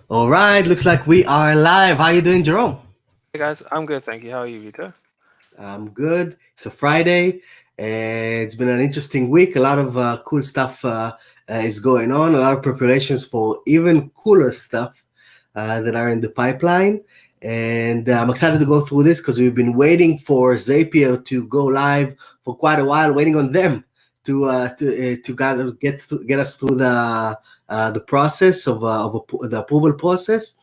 All right, looks like we are live. How you doing, Jerome? Hey guys, I'm good, thank you. How are you, Vito? I'm good. It's a Friday. It's been an interesting week. A lot of cool stuff is going on. A lot of preparations for even cooler stuff that are in the pipeline. And I'm excited to go through this because we've been waiting for Zapier to go live for quite a while, waiting on them to kind of get us through the process of the approval process.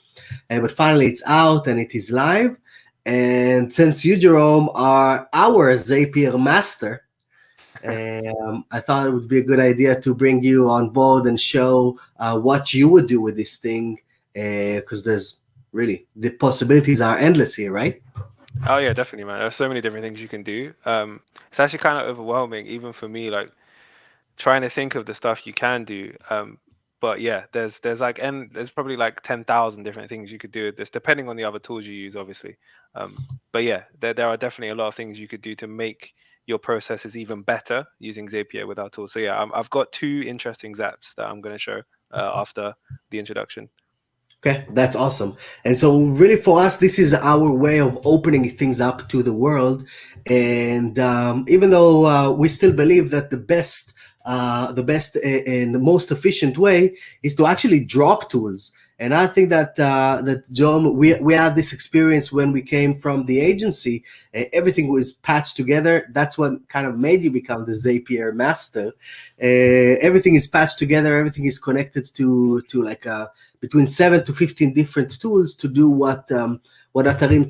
But finally, it's out and it is live. And since you, Jerome, are our Zapier master, I thought it would be a good idea to bring you on board and show what you would do with this thing, because there's really the possibilities are endless here, right? Oh yeah, definitely, man. There's so many different things you can do. It's actually kind of overwhelming, even for me, like trying to think of the stuff you can do. But yeah, there's like and there's probably like 10,000 different things you could do with this, depending on the other tools you use, obviously. But yeah, there are definitely a lot of things you could do to make your processes even better using Zapier with our tools. So yeah, I've got two interesting zaps that I'm going to show after the introduction. Okay, that's awesome. And so, really, for us, this is our way of opening things up to the world. And even though we still believe that the best and most efficient way is to actually drop tools. And I think that John, we had this experience when we came from the agency. Everything was patched together. That's what kind of made you become the Zapier master. Everything is patched together. Everything is connected to like between 7 to 15 different tools to do what Atarim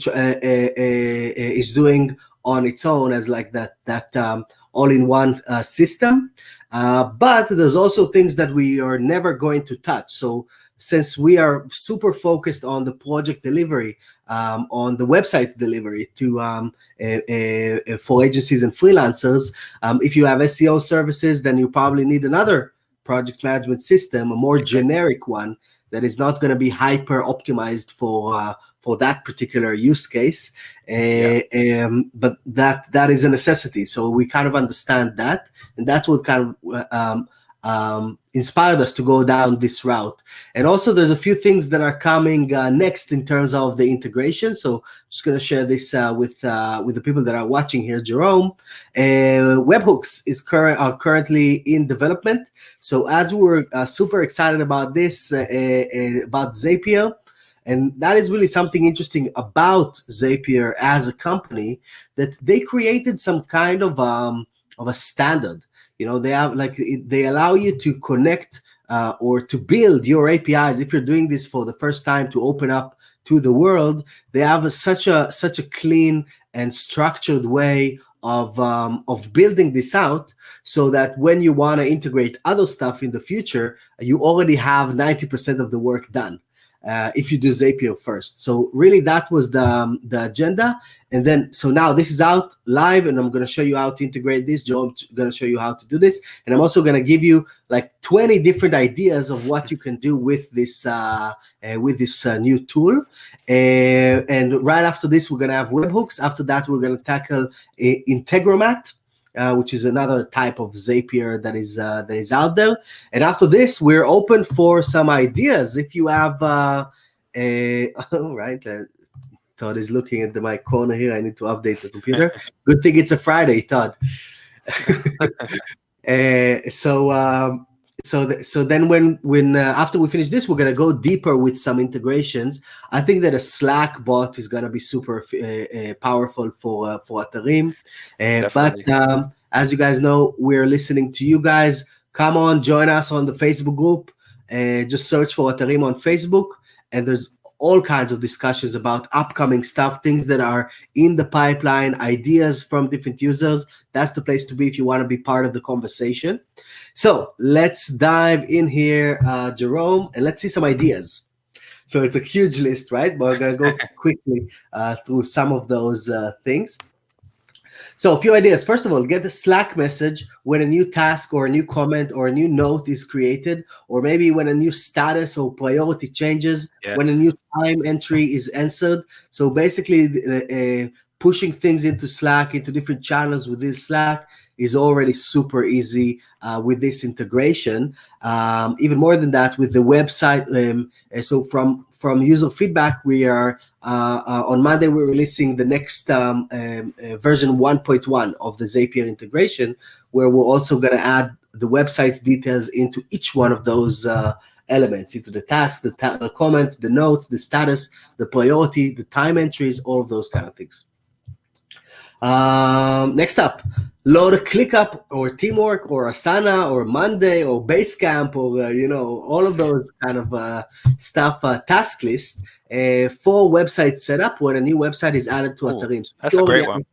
is doing on its own as like that all-in-one system. But there's also things that we are never going to touch. So since we are super focused on the project delivery, on the website delivery for agencies and freelancers, if you have SEO services, then you probably need another project management system, a more Exactly. generic one that is not going to be hyper optimized for that particular use case. Yeah. But that is a necessity. So we kind of understand that, and that's what kind of inspired us to go down this route. And also, there's a few things that are coming next in terms of the integration. So, I'm just going to share this with the people that are watching here. Jerome, webhooks are currently in development. So, as we were super excited about this, about Zapier. And that is really something interesting about Zapier as a company, that they created some kind of a standard. They have like they allow you to connect or to build your APIs. If you're doing this for the first time to open up to the world, they have such a clean and structured way of building this out, so that when you want to integrate other stuff in the future, you already have 90% of the work done. If you do Zapier first. So really that was the agenda. And then, so now this is out live and I'm going to show you how to integrate this. Joe's going to show you how to do this. And I'm also going to give you like 20 different ideas of what you can do with this new tool. And right after this, we're going to have webhooks. After that, we're going to tackle Integromat, which is another type of Zapier that is out there. And after this, we're open for some ideas. If you have, all right, Todd is looking at my corner here. I need to update the computer. Good thing it's a Friday, Todd. So then when after we finish this, we're gonna go deeper with some integrations. I think that a Slack bot is gonna be super powerful for Atarim. But Definitely. as you guys know, we're listening to you guys. Come on, join us on the Facebook group. Just search for Atarim on Facebook, and there's all kinds of discussions about upcoming stuff, things that are in the pipeline, ideas from different users. That's the place to be if you want to be part of the conversation. So let's dive in here, Jerome, and let's see some ideas. So it's a huge list, right? But we're going to go quickly through some of those things. So a few ideas. First of all, get a Slack message when a new task or a new comment or a new note is created, or maybe when a new status or priority changes, Yeah. when a new time entry is answered. So basically, pushing things into Slack, into different channels within Slack is already super easy with this integration. Even more than that, with the website. So from user feedback, we are on Monday we're releasing the next version 1.1 of the Zapier integration, where we're also going to add the website's details into each one of those elements, into the task, the comment, the note, the status, the priority, the time entries, all of those kind of things. Next up, load a ClickUp or Teamwork or Asana or Monday or Basecamp or all of those kind of stuff, task list for website setup when a new website is added to Atarim. So that's a great one.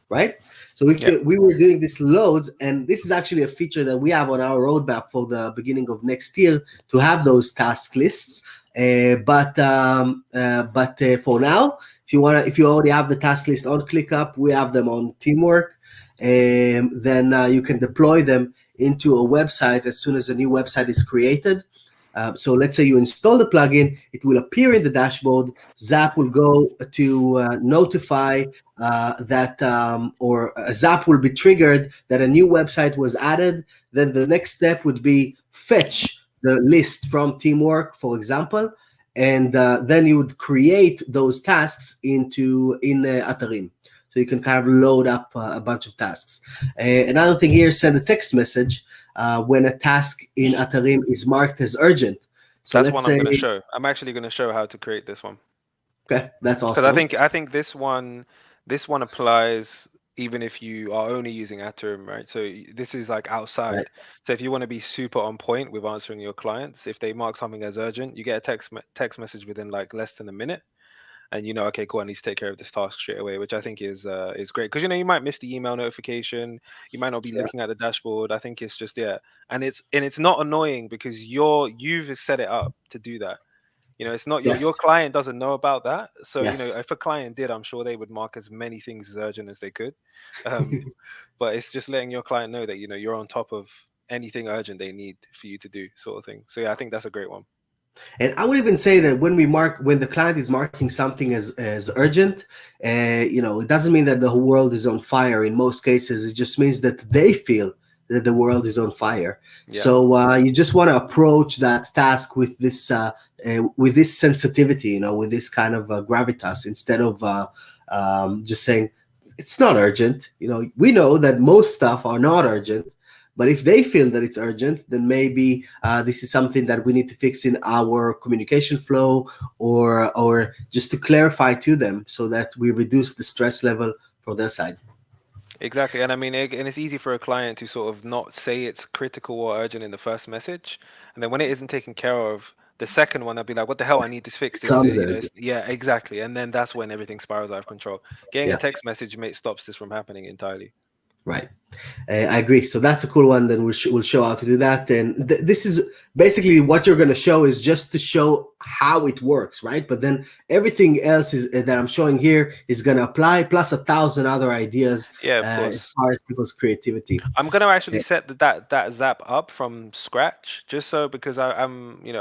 Right? So we were doing this loads, and this is actually a feature that we have on our roadmap for the beginning of next year to have those task lists. But for now, if you already have the task list on ClickUp, we have them on Teamwork, then you can deploy them into a website as soon as a new website is created. So let's say you install the plugin, it will appear in the dashboard. Zap will go to notify that, or a Zap will be triggered that a new website was added. Then the next step would be fetch the list from Teamwork, for example, and then you would create those tasks in Atarim. So you can kind of load up a bunch of tasks. Another thing here, send a text message when a task in Atarim is marked as urgent. So that's one I'm going to show. I'm actually going to show how to create this one. Okay, that's awesome. Because I think this one applies even if you are only using Atarim, right? So this is like outside. Right. So if you want to be super on point with answering your clients, if they mark something as urgent, you get a text message within like less than a minute. And okay, cool, I need to take care of this task straight away, which I think is great. Because you might miss the email notification, you might not be looking at the dashboard. I think it's just and it's not annoying because you've set it up to do that. It's not your client doesn't know about that. So if a client did, I'm sure they would mark as many things as urgent as they could. But it's just letting your client know that you're on top of anything urgent they need for you to do, sort of thing. So I think that's a great one. And I would even say that when the client is marking something as urgent, it doesn't mean that the whole world is on fire. In most cases, it just means that they feel that the world is on fire. Yeah. So you just want to approach that task with this sensitivity, with this kind of gravitas, instead of just saying it's not urgent. We know that most stuff are not urgent. But if they feel that it's urgent, then maybe this is something that we need to fix in our communication flow, or just to clarify to them so that we reduce the stress level for their side. Exactly. And I mean, and it's easy for a client to sort of not say it's critical or urgent in the first message. And then when it isn't taken care of, the second one, I'll be like, what the hell? I need this fixed. Yeah, exactly. And then that's when everything spirals out of control. Getting a text message stops this from happening entirely. Right. I agree. So that's a cool one. Then we'll show how to do that. And this is basically what you're going to show is just to show how it works, right? But then everything else that I'm showing here is going to apply, plus 1,000 other ideas. As far as people's creativity. I'm going to actually set that Zap up from scratch, just so because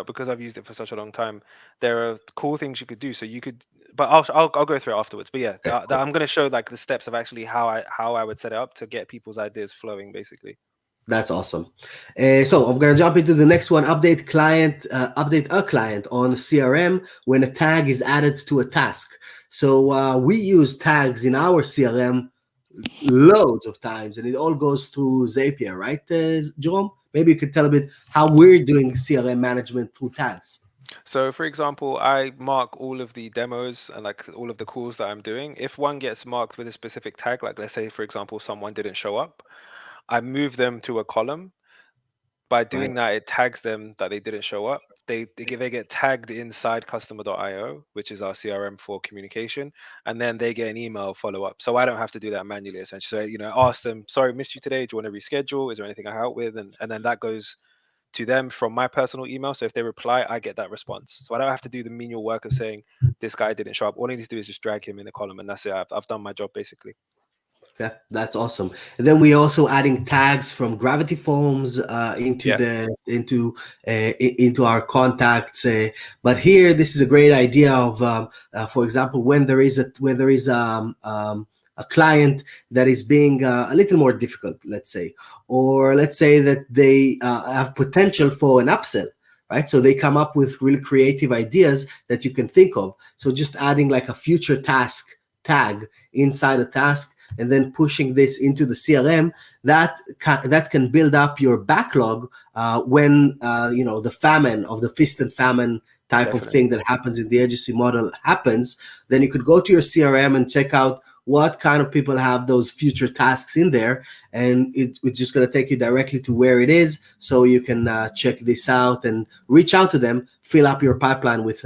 because I've used it for such a long time. There are cool things you could do. So you could. But I'll go through it afterwards. But I'm going to show like the steps of actually how I would set it up to get people's ideas flowing, basically. That's awesome. So I'm going to jump into the next one. Update a client on CRM when a tag is added to a task. So we use tags in our CRM loads of times, and it all goes through Zapier, right, Jerome? Maybe you could tell a bit how we're doing CRM management through tags. So for example, I mark all of the demos and like all of the calls that I'm doing. If one gets marked with a specific tag, like let's say, for example, someone didn't show up, I move them to a column. By doing that, it tags them that they didn't show up. They get tagged inside customer.io, which is our CRM for communication, and then they get an email follow up. So I don't have to do that manually, essentially. So, ask them, sorry, missed you today. Do you want to reschedule? Is there anything I help with? And then that goes to them from my personal email. So if they reply, I get that response. So I don't have to do the menial work of saying this guy didn't show up. All I need to do is just drag him in the column, and that's it. I've done my job basically. Okay, that's awesome. And then we're also adding tags from Gravity Forms into our contacts. But here, this is a great idea of, for example, when there is a client that is being a little more difficult, let's say, or let's say that they have potential for an upsell, right? So they come up with really creative ideas that you can think of. So just adding like a future task tag inside a task and then pushing this into the CRM, that can build up your backlog when the famine of the feast and famine type of thing that happens in the agency model happens. Then you could go to your CRM and check out what kind of people have those future tasks in there, and it's just going to take you directly to where it is, so you can check this out and reach out to them, fill up your pipeline with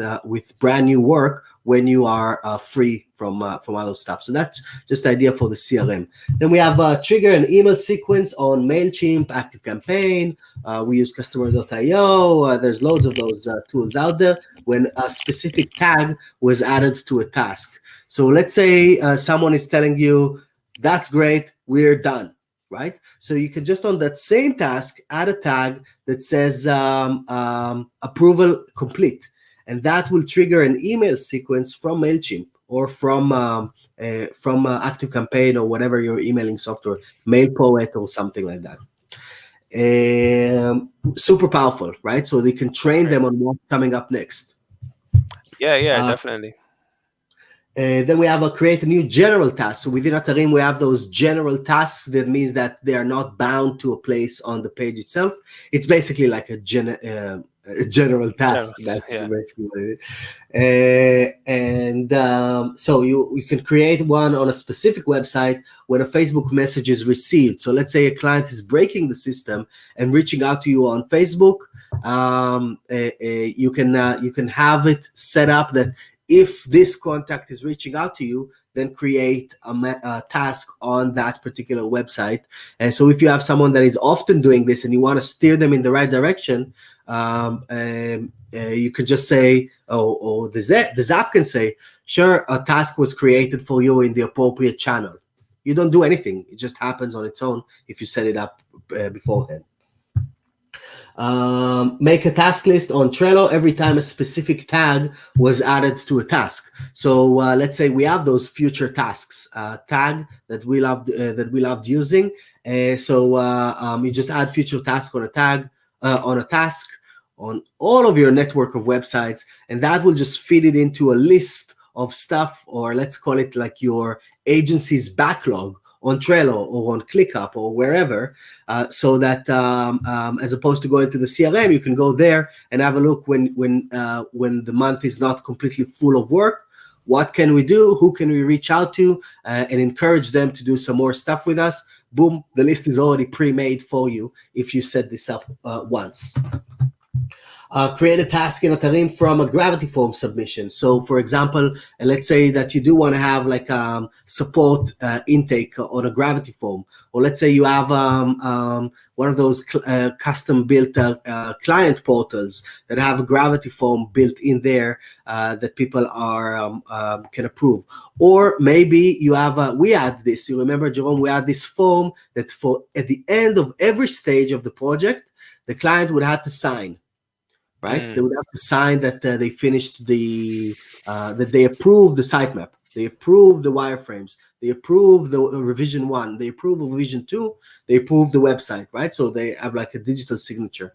brand new work when you are free from other stuff. So that's just the idea for the CRM. Then we have trigger an email sequence on MailChimp, ActiveCampaign. We use customer.io. There's loads of those tools out there when a specific tag was added to a task. So let's say someone is telling you, that's great, we're done, right? So you can just on that same task add a tag that says approval complete. And that will trigger an email sequence from MailChimp or from ActiveCampaign or whatever your emailing software, MailPoet or something like that. Super powerful, right? So they can train them on what's coming up next. Yeah, definitely. Then we have create a new general task. So within Atarim, we have those general tasks. That means that they are not bound to a place on the page itself. It's basically like a general task. That's basically what it is. So you can create one on a specific website when a Facebook message is received. So let's say a client is breaking the system and reaching out to you on Facebook. You can have it set up that if this contact is reaching out to you, then create a task on that particular website. And so if you have someone that is often doing this and you want to steer them in the right direction, you could just say, the Zap can say, sure, a task was created for you in the appropriate channel. You don't do anything. It just happens on its own if you set it up beforehand. Make a task list on Trello every time a specific tag was added to a task. So let's say we have those future tasks tag that we loved using. So you just add future task on a tag on a task on all of your network of websites, and that will just feed it into a list of stuff, or let's call it like your agency's backlog on Trello or on ClickUp or wherever, so that as opposed to going to the CRM, you can go there and have a look when the month is not completely full of work. What can we do? Who can we reach out to and encourage them to do some more stuff with us? Boom, the list is already pre-made for you if you set this up once. Create a task in Atarim from a gravity form submission. So, for example, let's say that you do want to have like support intake on a gravity form, or let's say you have one of those custom-built client portals that have a gravity form built in there that people can approve. Or maybe you have we add this. You remember, Jerome? We add this form that for at the end of every stage of the project, the client would have to sign. Right? They would have to sign that they finished that they approved the sitemap, they approved the wireframes, they approved the revision 1, they approve of revision 2, they approve the website, right? So they have like a digital signature.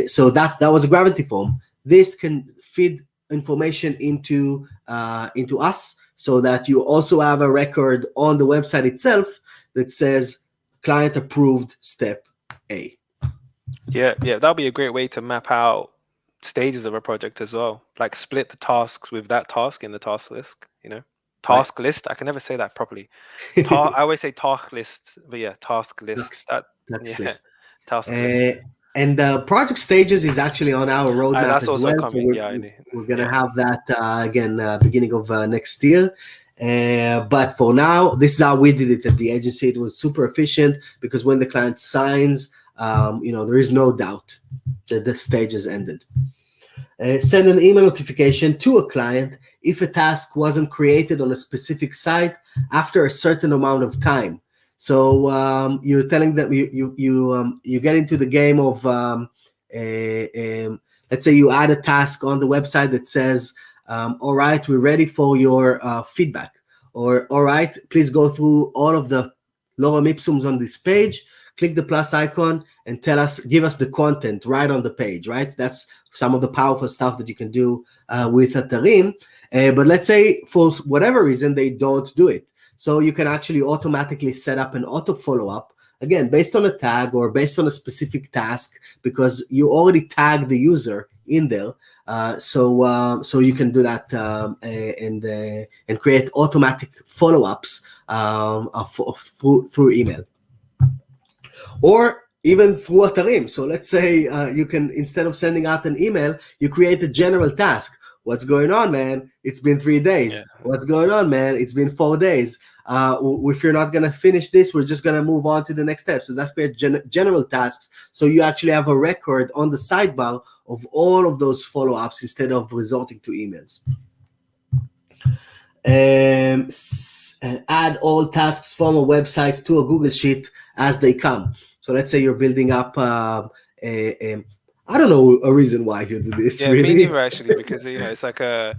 So that was a gravity form. This can feed information into us, so that you also have a record on the website itself that says client approved step A. Yeah, that'll be a great way to map out stages of a project as well. Like split the tasks with that task in the task list, task list. I can never say that properly. I always say task lists, but yeah, task list. Task list. And the project stages is actually on our roadmap as well. Coming. So we're going to have that again beginning of next year. But for now, this is how we did it at the agency. It was super efficient because when the client signs, there is no doubt that the stage has ended. Send an email notification to a client if a task wasn't created on a specific site after a certain amount of time. So you're telling them you get into the game of let's say you add a task on the website that says, all right, we're ready for your feedback. or all right, please go through all of the lorem ipsums on this page, click the plus icon and give us the content right on the page, right? That's some of the powerful stuff that you can do with Atarim. But let's say for whatever reason, they don't do it. So you can actually automatically set up an auto follow-up, again, based on a tag or based on a specific task, because you already tagged the user in there. So you can do that and create automatic follow-ups through email, or even through Atarim. So let's say you can, instead of sending out an email, you create a general task. What's going on, man? It's been 3 days. Yeah. What's going on, man? It's been 4 days. If you're not going to finish this, we're just going to move on to the next step. So that creates general tasks. So you actually have a record on the sidebar of all of those follow-ups instead of resorting to emails. Add all tasks from a website to a Google Sheet as they come. So let's say you're building up I don't know a reason why you do this. Yeah, really. Me neither, actually, because it's like you're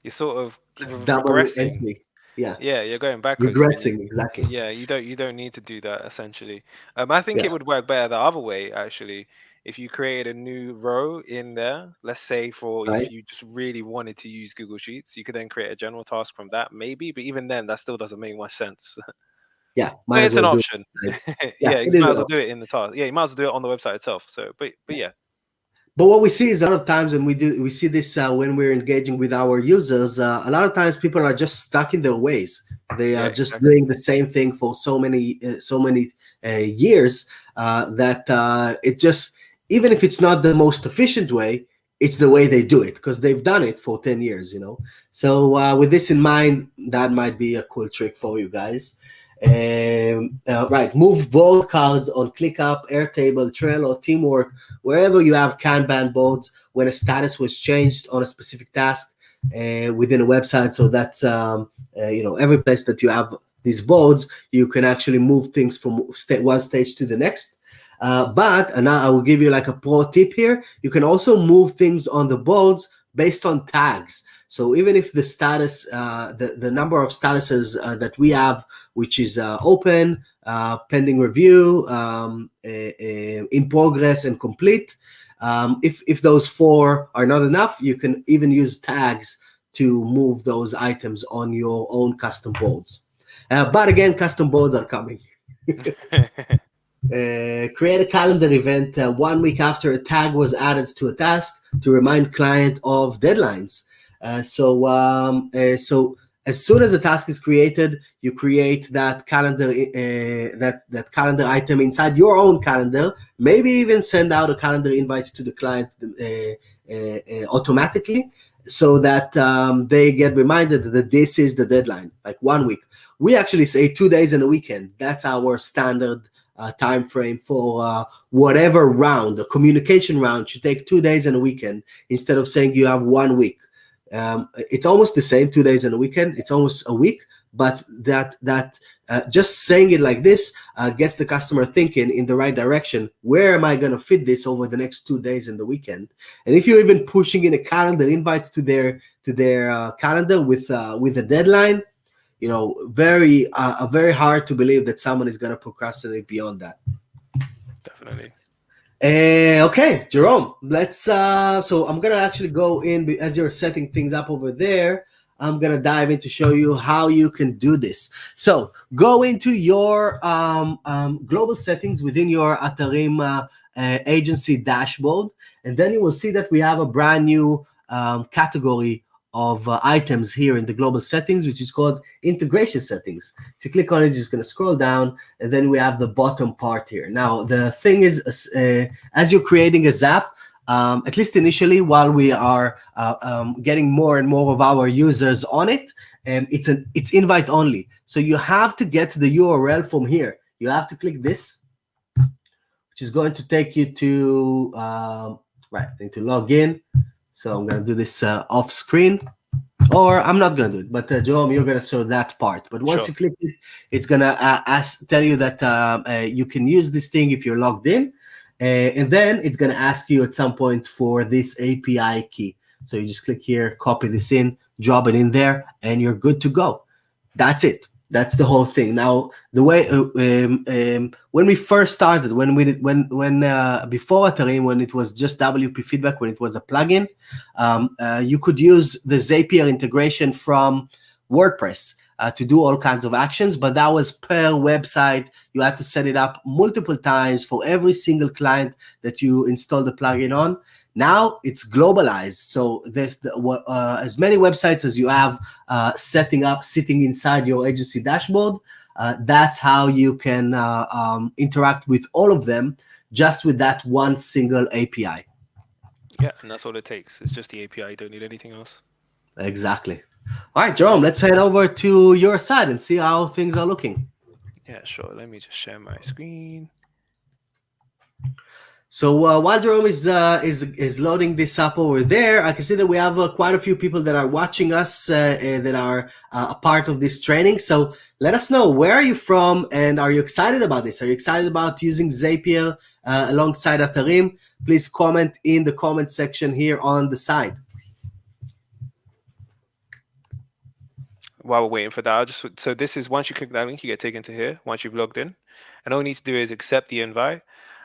sort of regressing. Entry. Yeah, you're going backwards. Regressing, exactly. Yeah, you don't need to do that, essentially. I think it would work better the other way, actually. If you created a new row in there, let's say if you just really wanted to use Google Sheets, you could then create a general task from that, maybe. But even then, that still doesn't make much sense. Yeah, but it's an option. You might as well do it in the task. Yeah, you might as well do it on the website itself. So, but yeah. But what we see is a lot of times, and we see this when we're engaging with our users, a lot of times people are just stuck in their ways. They are just doing the same thing for so many years that it just, even if it's not the most efficient way, it's the way they do it because they've done it for 10 years, So with this in mind, that might be a cool trick for you guys. Move board cards on ClickUp, Airtable, Trello, Teamwork, wherever you have Kanban boards when a status was changed on a specific task within a website. So that's every place that you have these boards, you can actually move things from one stage to the next. But now I will give you like a pro tip here. You can also move things on the boards based on tags. So even if the status, the number of statuses that we have, which is open, pending review, in progress, and complete, if those 4 are not enough, you can even use tags to move those items on your own custom boards. But again, custom boards are coming. Create a calendar event 1 week after a tag was added to a task to remind client of deadlines. So as soon as a task is created, you create that calendar that calendar item inside your own calendar. Maybe even send out a calendar invite to the client automatically, so that they get reminded that this is the deadline, like 1 week. We actually say 2 days and a weekend. That's our standard time frame for whatever round. A communication round should take 2 days and a weekend instead of saying you have 1 week. It's almost the same, 2 days and a weekend. It's almost a week, but that just saying it like this gets the customer thinking in the right direction. Where am I going to fit this over the next 2 days and the weekend? And if you're even pushing in a calendar invite to their calendar with a deadline, very hard to believe that someone is going to procrastinate beyond that. Definitely. Okay, Jerome, let's so I'm gonna actually go in as you're setting things up over there. I'm gonna dive in to show you how you can do this. So go into your global settings within your Atarim agency dashboard, and then you will see that we have a brand new category of items here in the global settings, which is called integration settings. If you click on it, you're just going to scroll down, and then we have the bottom part here. Now, the thing is, as you're creating a Zap, at least initially, while we are getting more and more of our users on it, it's invite only. So you have to get to the URL from here. You have to click this, which is going to take you to, need to log in. So I'm going to do this off screen, or I'm not going to do it, but Jerome, you're going to show that part. But once you click it, it's going to tell you that you can use this thing if you're logged in. And then it's going to ask you at some point for this API key. So you just click here, copy this in, drop it in there, and you're good to go. That's it. That's the whole thing. Now, the way when we first started, when we did, when before Atarim, when it was just WP feedback, when it was a plugin, you could use the Zapier integration from WordPress to do all kinds of actions, but that was per website. You had to set it up multiple times for every single client that you install the plugin on. Now it's globalized, so there's as many websites as you have sitting inside your agency dashboard. That's how you can interact with all of them just with that one single API. Yeah, and that's all it takes. It's just the API. You don't need anything else. Exactly. All right, Jerome, let's head over to your side and see how things are looking. Yeah, sure. Let me just share my screen. So while Jerome is loading this up over there, I can see that we have quite a few people that are watching us that are a part of this training. So let us know, where are you from, and are you excited about this? Are you excited about using Zapier alongside Atarim? Please comment in the comment section here on the side. While we're waiting for that, so this is, once you click that link, you get taken to here once you've logged in, and all you need to do is accept the invite.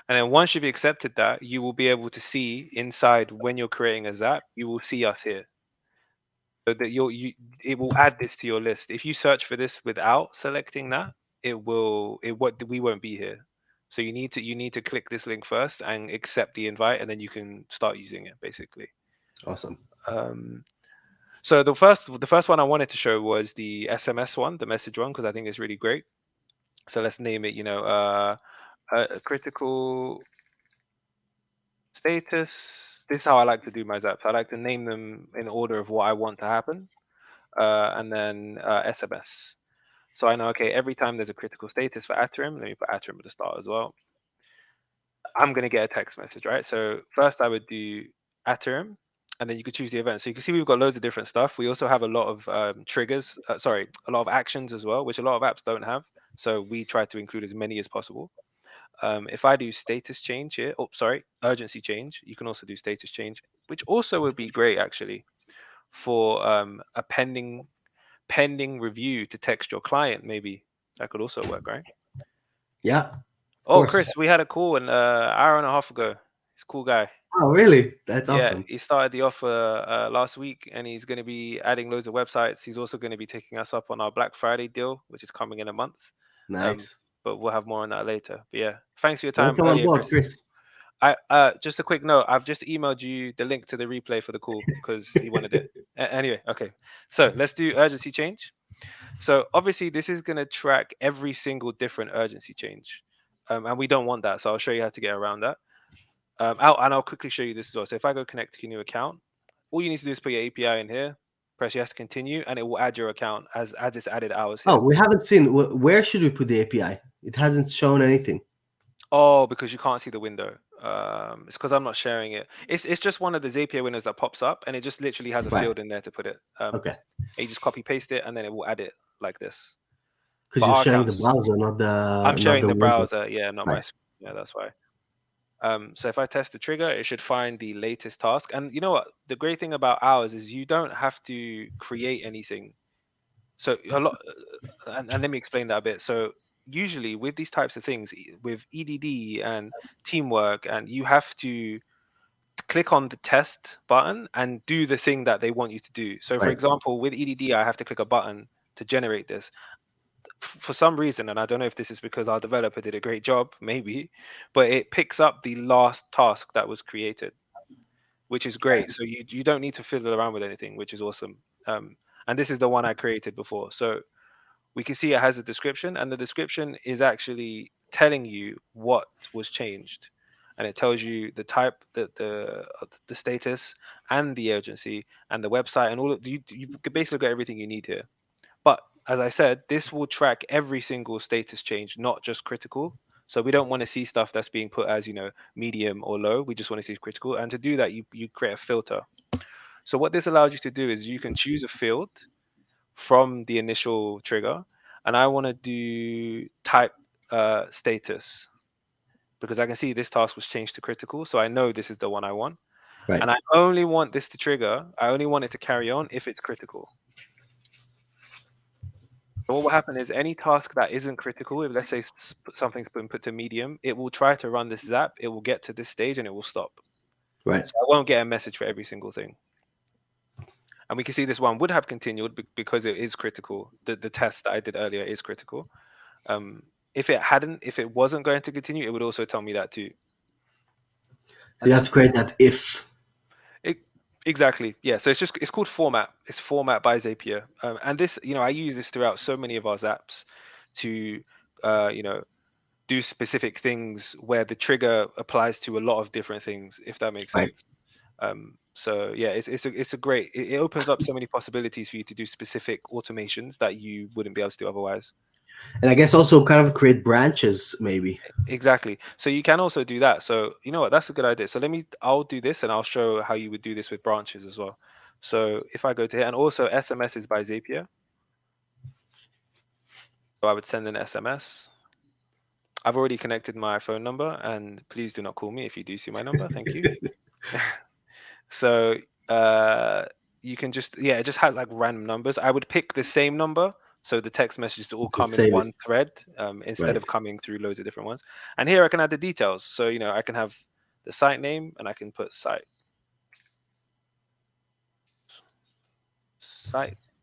And then once you've accepted that, you will be able to see inside, when you're creating a Zap, you will see us here. So that it will add this to your list. If you search for this without selecting that, we won't be here. So you need to click this link first and accept the invite, and then you can start using it, basically. Awesome. So the first one I wanted to show was the SMS one, the message one, because I think it's really great. So let's name it, a critical status. This is how I like to do my Zaps. I like to name them in order of what I want to happen, and then SMS. So I know, okay, every time there's a critical status for Atarim, let me put Atarim at the start as well, I'm going to get a text message, right? So first I would do Atarim, and then you could choose the event. So you can see we've got loads of different stuff. We also have a lot of triggers, a lot of actions as well, which a lot of apps don't have. So we try to include as many as possible. If I do status change here, urgency change, you can also do status change, which also would be great actually for a pending review to text your client. Maybe that could also work, right? Yeah. Oh, Chris, we had a call an hour and a half ago. He's a cool guy. Oh, really? That's Yeah, awesome. he started the offer last week, and he's going to be adding loads of websites. He's also going to be taking us up on our Black Friday deal, which is coming in a month. Nice. But we'll have more on that later. But yeah, thanks for your time Welcome on earlier, board, Chris. Just a quick note. I've just emailed you the link to the replay for the call because he wanted it. Anyway, okay. So let's do urgency change. So obviously this is going to track every single different urgency change, and we don't want that. So I'll show you how to get around that. I'll quickly show you this as well. So if I go connect to your new account, all you need to do is put your API in here, press yes to continue, and it will add your account as it's added ours here. Oh, we haven't seen. Where should we put the API? It hasn't shown anything. Oh, because you can't see the window. It's because I'm not sharing it. It's just one of the Zapier windows that pops up, and it just literally has a field in there to put it. Okay. And you just copy paste it, and then it will add it like this. Because you're sharing the browser, not the. I'm sharing the window. browser. Yeah, not my screen. Yeah, that's why. So if I test the trigger, it should find the latest task. And you know what? The great thing about ours is you don't have to create anything. So a lot, and let me explain that a bit. So usually with these types of things, with EDD and teamwork, and you have to click on the test button and do the thing that they want you to do. So for example, with EDD, I have to click a button to generate this. For some reason, and I don't know if this is because our developer did a great job, maybe, but it picks up the last task that was created, which is great. So you don't need to fiddle around with anything, which is awesome. And this is the one I created before. So we can see it has a description, and the description is actually telling you what was changed, and it tells you the type, the status, and the urgency, and the website, and all of you basically got everything you need here. But as I said, this will track every single status change, not just critical. So we don't want to see stuff that's being put as, medium or low. We just want to see critical. And to do that, you create a filter. So what this allows you to do is you can choose a field from the initial trigger. And I want to do type status, because I can see this task was changed to critical. So I know this is the one I want. Right. And I only want this to trigger. I only want it to carry on if it's critical. So what will happen is any task that isn't critical, if let's say something's been put to medium, it will try to run this zap, it will get to this stage and it will stop. Right. So I won't get a message for every single thing. And we can see this one would have continued because it is critical. The test that I did earlier is critical. If it wasn't going to continue, it would also tell me that too. So you have to create that if. Exactly. Yeah. So it's called format. It's format by Zapier. And this, I use this throughout so many of our zaps to, do specific things where the trigger applies to a lot of different things, if that makes sense. Right. So yeah, it's a great. It opens up so many possibilities for you to do specific automations that you wouldn't be able to do otherwise. And I guess also kind of create branches, maybe. Exactly. So you can also do that. So you know what? That's a good idea. So I'll do this and I'll show how you would do this with branches as well. So if I go to here, and also SMS is by Zapier. So I would send an SMS. I've already connected my phone number, and please do not call me if you do see my number. Thank you. So you can just, it just has like random numbers. I would pick the same number, so the text messages all come in one thread instead of coming through loads of different ones. And here I can add the details. So I can have the site name, and I can put site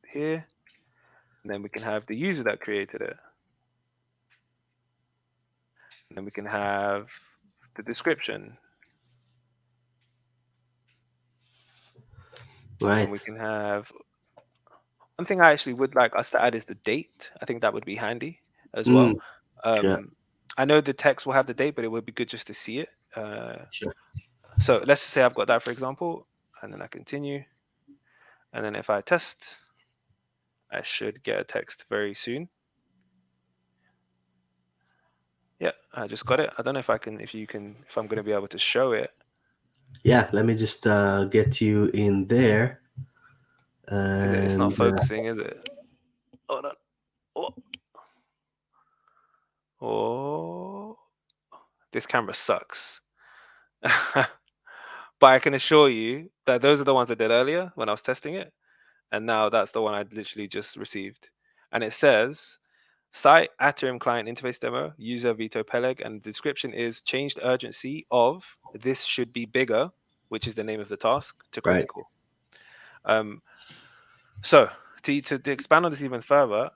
here, and then we can have the user that created it, and then we can have the description. Right. And we can have, one thing I actually would like us to add is the date. I think that would be handy as well. Yeah. I know the text will have the date, but it would be good just to see it. Sure. So let's just say I've got that, for example, and then I continue. And then if I test, I should get a text very soon. Yeah, I just got it. I don't know if I'm going to be able to show it. Yeah, let me just get you in there. It's not focusing, is it? Hold on. Oh, this camera sucks. But I can assure you that those are the ones I did earlier when I was testing it. And now that's the one I literally just received. And it says, site Atarim client interface demo, user Vito Peleg, and the description is changed urgency of this should be bigger, which is the name of the task, to critical. Right. So to expand on this even further,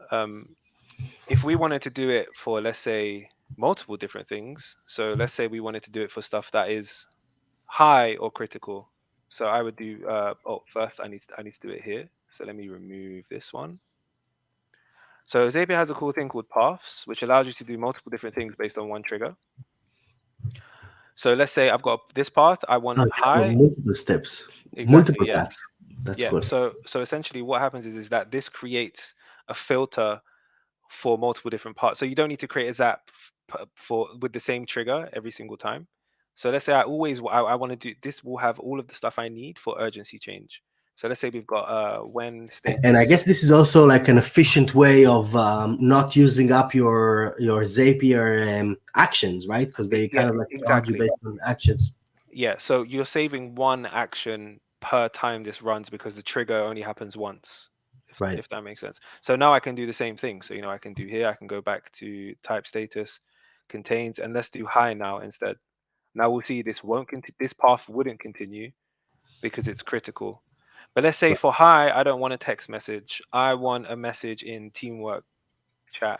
if we wanted to do it for, let's say, multiple different things, so let's say we wanted to do it for stuff that is high or critical. So I would do, first I need to do it here. So let me remove this one. So Zapier has a cool thing called paths, which allows you to do multiple different things based on one trigger. So let's say I've got this path, I want high. Multiple steps. Exactly, multiple paths. That's good. So essentially what happens is that this creates a filter for multiple different parts. So you don't need to create a zap with the same trigger every single time. So let's say I want to do this, will have all of the stuff I need for urgency change. So let's say we've got when status. And I guess this is also like an efficient way of not using up your Zapier actions, right? Because they kind of like charge you based on actions. Yeah, so you're saving one action per time this runs because the trigger only happens once. If that makes sense. So now I can do the same thing. So I can do here, I can go back to type status, contains, and let's do high now instead. Now we'll see this path wouldn't continue because it's critical. But let's say for high, I don't want a text message. I want a message in teamwork chat.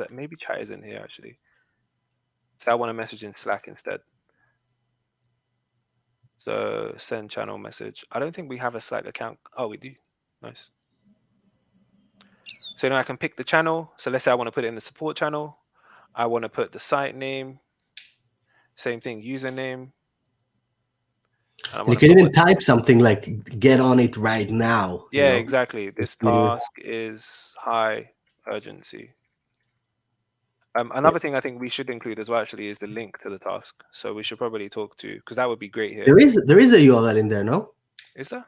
Maybe chat isn't here actually. So I want a message in Slack instead. So send channel message. I don't think we have a Slack account. Oh, we do. Nice. So now I can pick the channel. So let's say I want to put it in the support channel. I want to put the site name. Same thing, username. You can even type something like "get on it right now." Yeah, exactly. This task is high urgency. Another thing I think we should include as well actually is the link to the task. So we should probably talk to, because that would be great here. There is a URL in there, no? Is there?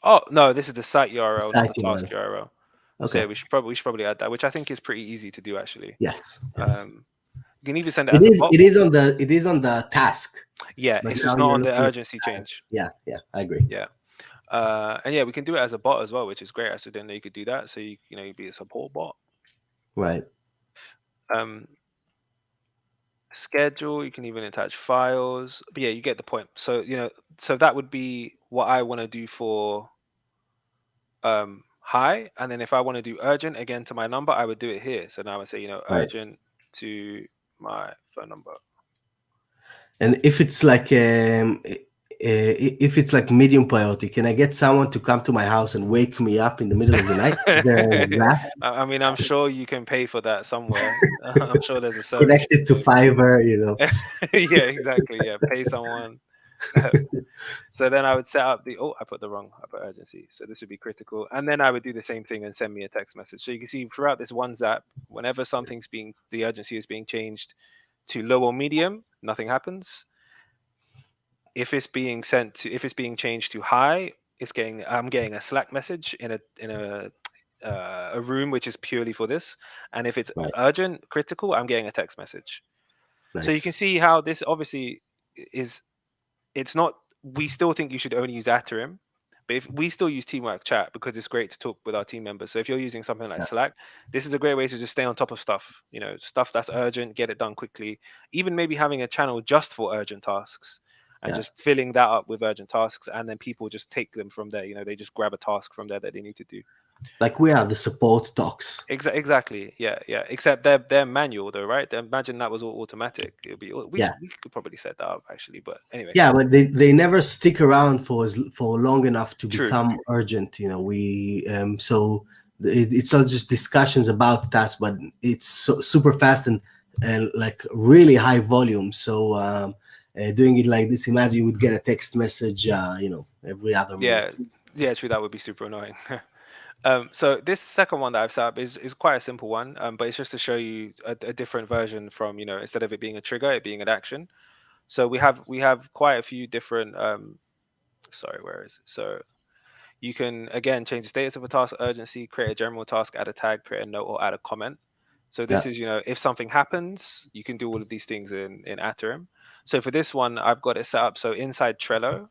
Oh no, this is the site URL, not the task URL. Okay, so we should probably add that, which I think is pretty easy to do actually. Yes. You can even send it. It is on the task. Yeah, it's just not on the urgency change. Yeah, I agree. Yeah. And yeah, we can do it as a bot as well, which is great. I actually didn't know you could do that. So you'd be a support bot. Right. Schedule, you can even attach files, but yeah, you get the point. So so that would be what I want to do for hi, and then if I want to do urgent again to my number, I would do it here. So now I would say Right. urgent to my phone number. And if it's like if it's like medium priority, can I get someone to come to my house and wake me up in the middle of the night? Is there that I mean, I'm sure you can pay for that somewhere. I'm sure there's a service. connected to Fiverr? You know. Yeah, exactly. Yeah, pay someone. So then I would set up I put urgency. So this would be critical. And then I would do the same thing and send me a text message. So you can see throughout this one Zap, whenever the urgency is being changed to low or medium, nothing happens. If it's being changed to high, I'm getting a Slack message in a room which is purely for this. And if it's Right. urgent, critical, I'm getting a text message. Nice. So you can see how this obviously it's not, we still think you should only use Atarim, but if we still use teamwork chat because it's great to talk with our team members. So if you're using something like Slack, this is a great way to just stay on top of stuff, stuff that's urgent, get it done quickly, even maybe having a channel just for urgent tasks and just filling that up with urgent tasks. And then people just take them from there. They just grab a task from there that they need to do. Like we have the support talks. Exactly. Yeah. Except they're manual though, right? Imagine that was all automatic. It would be. We could probably set that up actually, but anyway. Yeah, but they never stick around for long enough to become urgent. We so it's not just discussions about tasks, but it's super fast and like really high volume. So doing it like this, imagine you would get a text message, every other minute. Yeah, true. That would be super annoying. So this second one that I've set up is quite a simple one, but it's just to show you a different version from, instead of it being a trigger, it being an action. So we have quite a few different, sorry, where is it? So you can, again, change the status of a task, urgency, create a general task, add a tag, create a note, or add a comment. So this is, if something happens, you can do all of these things in Atarim. So for this one, I've got it set up. So inside Trello,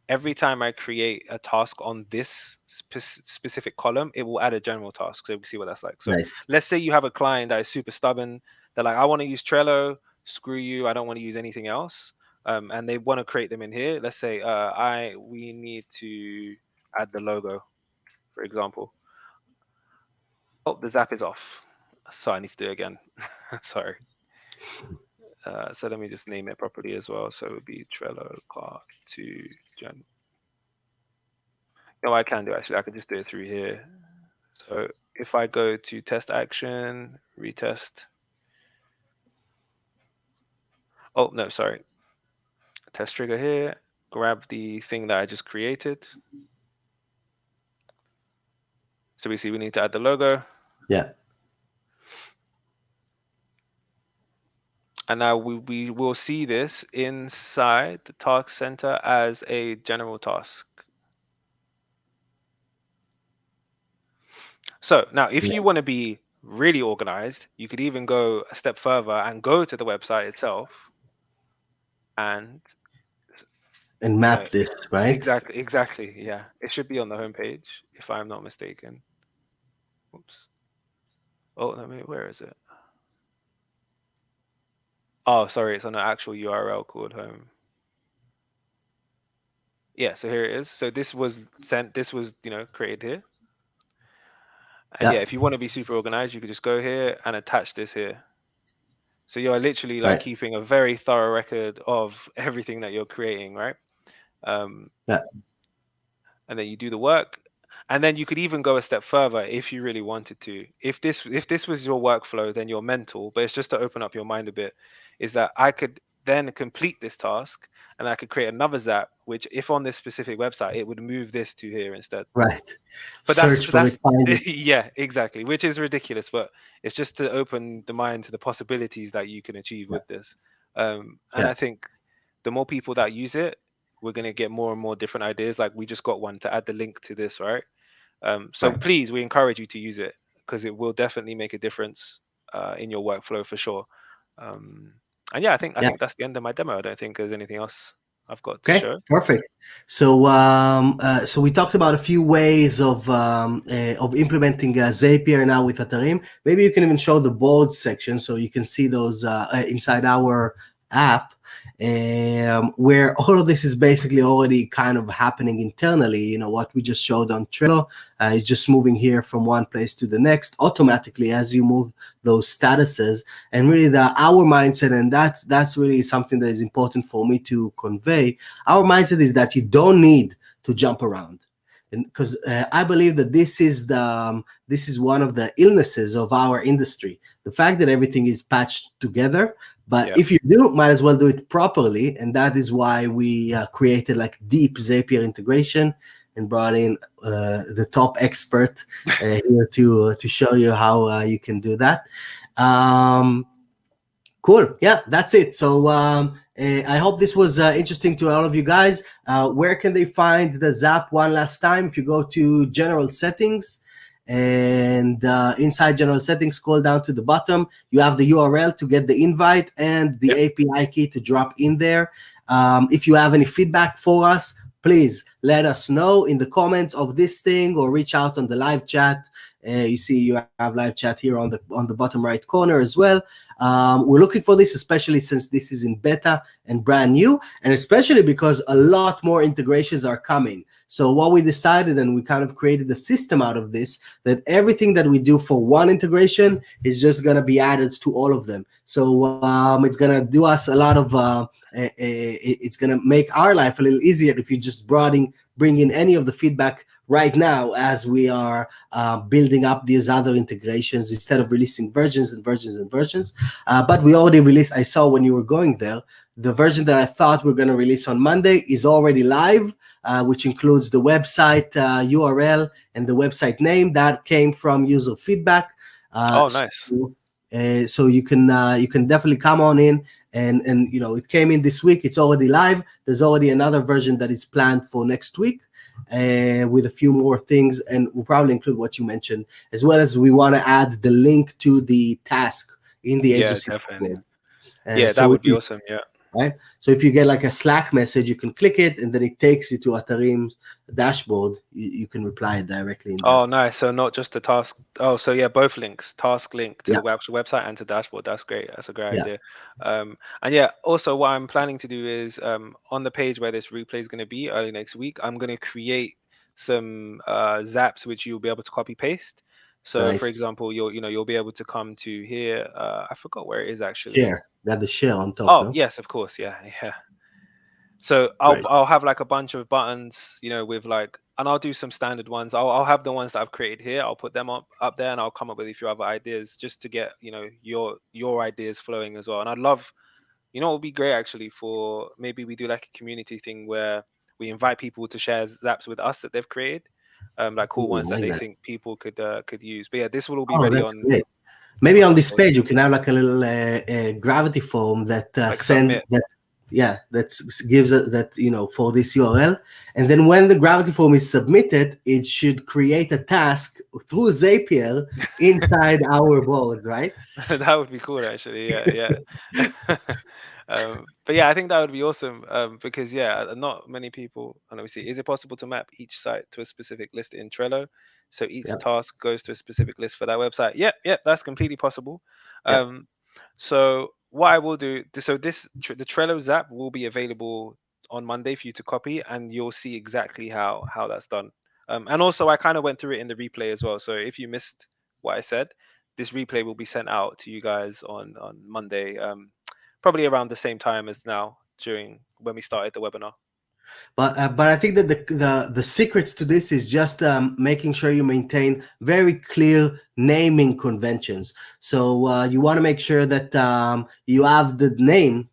every time I create a task on this specific column, it will add a general task. So we can see what that's like. So let's say you have a client that is super stubborn. They're like, I want to use Trello. Screw you. I don't want to use anything else. And they want to create them in here. Let's say we need to add the logo, for example. Oh, the Zap is off. So I need to do it again. Sorry. So let me just name it properly as well. So it would be Trello card to Gen. No, I can do actually. I can just do it through here. So if I go to test action, retest. Oh, no, sorry. Test trigger here. Grab the thing that I just created. So we see we need to add the logo. Yeah. And now we will see this inside the task center as a general task. So now if you want to be really organized, you could even go a step further and go to the website itself and map this, right? Exactly. Yeah, it should be on the homepage if I'm not mistaken. Oops. Oh, where is it? Oh, sorry, it's on an actual URL called home. Yeah, so here it is. So this was sent. This was created here. And yeah, if you want to be super organized, you could just go here and attach this here. So you're literally like keeping a very thorough record of everything that you're creating, right? And then you do the work, and then you could even go a step further if you really wanted to. If this was your workflow, then you're mental, but it's just to open up your mind a bit, is that I could then complete this task and I could create another Zap, which if on this specific website, it would move this to here instead. Right. But Search for it, find it. Yeah, exactly, which is ridiculous, but it's just to open the mind to the possibilities that you can achieve with this. And I think the more people that use it, we're going to get more and more different ideas. Like we just got one to add the link to this, right? So please, we encourage you to use it because it will definitely make a difference in your workflow for sure. And yeah, I think that's the end of my demo. I don't think there's anything else I've got to Okay, show. perfect. So, so we talked about a few ways of implementing Zapier now with Atarim. Maybe you can even show the board section so you can see those inside our app, where all of this is basically already kind of happening internally. You know what we just showed on Trello is just moving here from one place to the next automatically as you move those statuses, and really our mindset, and that's really something that is important for me to convey. Our mindset is that you don't need to jump around, and because I believe that this is one of the illnesses of our industry, the fact that everything is patched together. But if you do, might as well do it properly, and that is why we created like deep Zapier integration and brought in the top expert here to show you how you can do that. Cool. Yeah, that's it. So I hope this was interesting to all of you guys. Where can they find the Zap one last time? If you go to General Settings, and inside General Settings, scroll down to the bottom, you have the URL to get the invite and the API key to drop in there. If you have any feedback for us, please let us know in the comments of this thing or reach out on the live chat. You see you have live chat here on the bottom right corner as well. We're looking for this, especially since this is in beta and brand new, and especially because a lot more integrations are coming. So what we decided, and we kind of created a system out of this, that everything that we do for one integration is just going to be added to all of them. So it's going to do us a lot of, it's going to make our life a little easier if you just bring in any of the feedback right now as we are building up these other integrations instead of releasing versions and versions and versions. But we already released, I saw when you were going there, the version that I thought we are going to release on Monday is already live, which includes the website URL and the website name that came from user feedback. Nice. So you can definitely come on in, and you know, it came in this week. It's already live. There's already another version that is planned for next week, with a few more things, and we'll probably include what you mentioned, as well as we want to add the link to the task in the agency. Definitely. So that would be awesome. Yeah. Right. So if you get like a Slack message, you can click it, and then it takes you to Atarim's dashboard. You can reply directly. Nice. So not just the task. So yeah, both links, task link to the website and to dashboard. That's great. That's a great idea. And yeah, also what I'm planning to do is on the page where this replay is going to be early next week, I'm going to create some zaps which you'll be able to copy paste. So for example, you'll be able to come to here. I forgot where it is actually. Share. Got the share on top. No? Yes, of course. Yeah. So I'll have like a bunch of buttons, with like, and I'll do some standard ones. I'll have the ones that I've created here. I'll put them up there, and I'll come up with a few other ideas just to get your ideas flowing as well. And I'd love, it would be great actually for maybe we do like a community thing where we invite people to share zaps with us that they've created, like cool ones that they think people could use. But yeah, this will all be ready on. Great. Maybe on this page you can have like a little gravity form that sends submit. that gives that for this URL, and then when the gravity form is submitted, it should create a task through Zapier inside our boards, right? That would be cool, actually. Yeah. But yeah, I think that would be awesome, because not many people. And let me see, is it possible to map each site to a specific list in Trello, so each task goes to a specific list for that website? Yep, that's completely possible. So what I will do, so the Trello Zap will be available on Monday for you to copy, and you'll see exactly how that's done. And also, I kind of went through it in the replay as well. So if you missed what I said, this replay will be sent out to you guys on Monday, probably around the same time as now, during when we started the webinar. But I think that the secret to this is just making sure you maintain very clear naming conventions. So you want to make sure that you have the name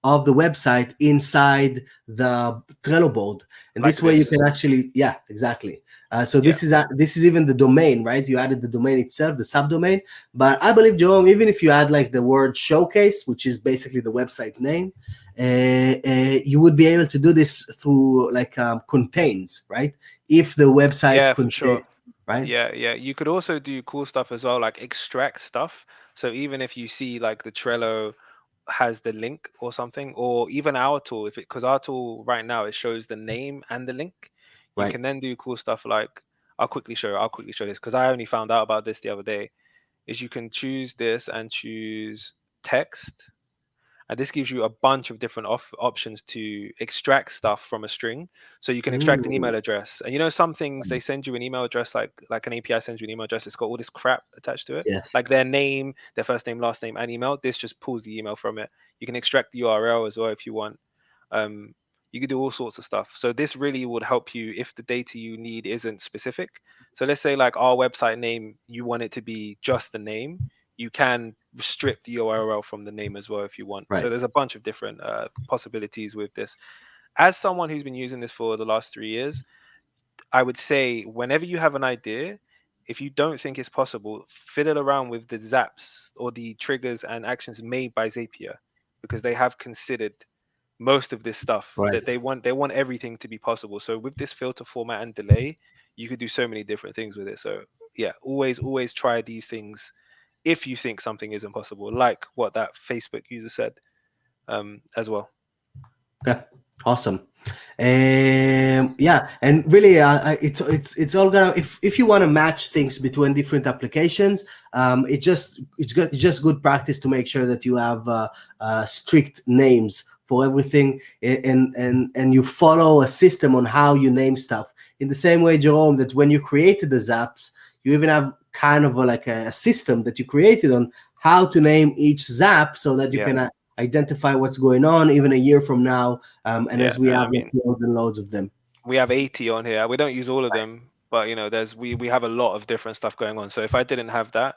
of the website inside the Trello board, and like this way you can actually, exactly. So this is even the domain, right? You added the domain itself, the subdomain. But I believe, Jerome, even if you add like the word showcase, which is basically the website name, you would be able to do this through like contains, right? If the website for sure. Right? Yeah. You could also do cool stuff as well, like extract stuff. So even if you see like the Trello has the link or something, or even our tool, because our tool right now, it shows the name and the link. You Right. can then do cool stuff like, I'll quickly show this because I only found out about this the other day, is you can choose this and choose text. And this gives you a bunch of different options to extract stuff from a string. So you can extract an email address. And you know, some things they send you an email address, like an API sends you an email address. It's got all this crap attached to it, Yes. like their name, their first name, last name, and email. This just pulls the email from it. You can extract the URL as well if you want. You can do all sorts of stuff. So this really would help you if the data you need isn't specific. So let's say like our website name, you want it to be just the name. You can restrict the URL from the name as well if you want. Right. So there's a bunch of different possibilities with this. As someone who's been using this for the last 3 years, I would say whenever you have an idea, if you don't think it's possible, fiddle around with the zaps or the triggers and actions made by Zapier, because they have considered most of this stuff. Right. That they want everything to be possible. So with this filter, format, and delay, you could do so many different things with it. So yeah, always try these things if you think something isn't possible, like what that Facebook user said as well. Okay, awesome. Yeah, and really, it's all gonna, if you want to match things between different applications, it's just good practice to make sure that you have strict names for everything, and you follow a system on how you name stuff. In the same way, Jerome, that when you created the zaps, you even have kind of like a system that you created on how to name each zap so that you can identify what's going on even a year from now. And as we have loads and loads of them. We have 80 on here. We don't use all of them, but you know, we have a lot of different stuff going on. So if I didn't have that,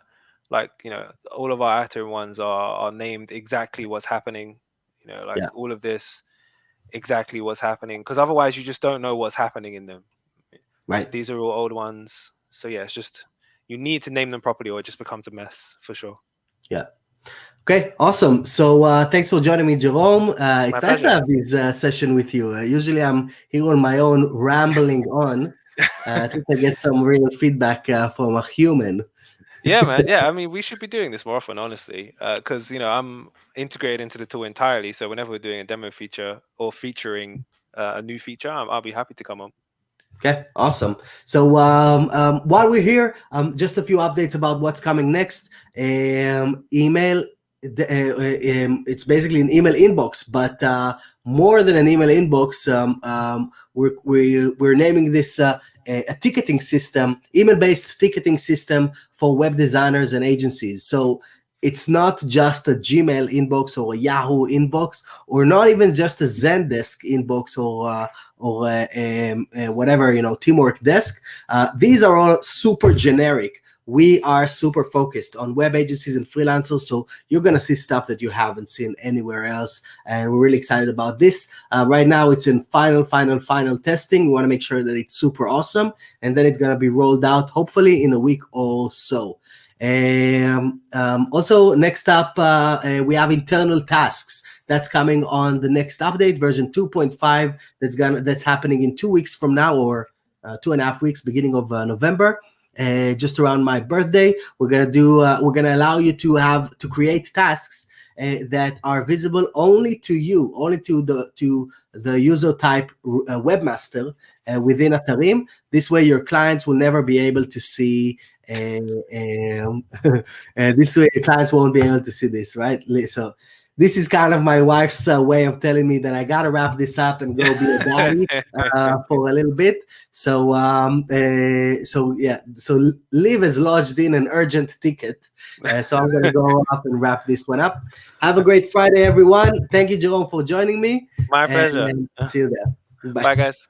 like, you know, all of our Atarim ones are named exactly what's happening, you know, like all of this exactly what's happening, because otherwise you just don't know what's happening in them. Right. These are all old ones. So yeah, it's just, you need to name them properly or it just becomes a mess for sure. Yeah. Okay, awesome. So thanks for joining me, Jerome. It's nice to have this session with you. Usually I'm here on my own, rambling on. I think I get some real feedback from a human. Yeah, man. Yeah, I mean, we should be doing this more often, honestly, because, you know, I'm integrated into the tool entirely. So whenever we're doing a demo feature or featuring a new feature, I'll be happy to come on. Okay, awesome. So while we're here, just a few updates about what's coming next. Email. It's basically an email inbox, but more than an email inbox, we're naming this a ticketing system, email-based ticketing system for web designers and agencies. So it's not just a Gmail inbox or a Yahoo inbox, or not even just a Zendesk inbox or whatever, you know, Teamwork Desk. These are all super generic. We are super focused on web agencies and freelancers, so you're going to see stuff that you haven't seen anywhere else, and we're really excited about this. Right now, it's in final testing. We want to make sure that it's super awesome, and then it's going to be rolled out, hopefully, in a week or so. Also, next up, we have internal tasks. That's coming on the next update, version 2.5. That's happening in 2 weeks from now, or 2.5 weeks, beginning of November. Just around my birthday, we're gonna allow you to create tasks that are visible only to you, only to the user type webmaster within Atarim. This way, your clients will never be able to see. This way, your clients won't be able to see this, right? So this is kind of my wife's way of telling me that I gotta wrap this up and go be a daddy for a little bit. So Liv has lodged in an urgent ticket. So I'm gonna go up and wrap this one up. Have a great Friday, everyone. Thank you, Jerome, for joining me. My pleasure. And see you there. Bye guys.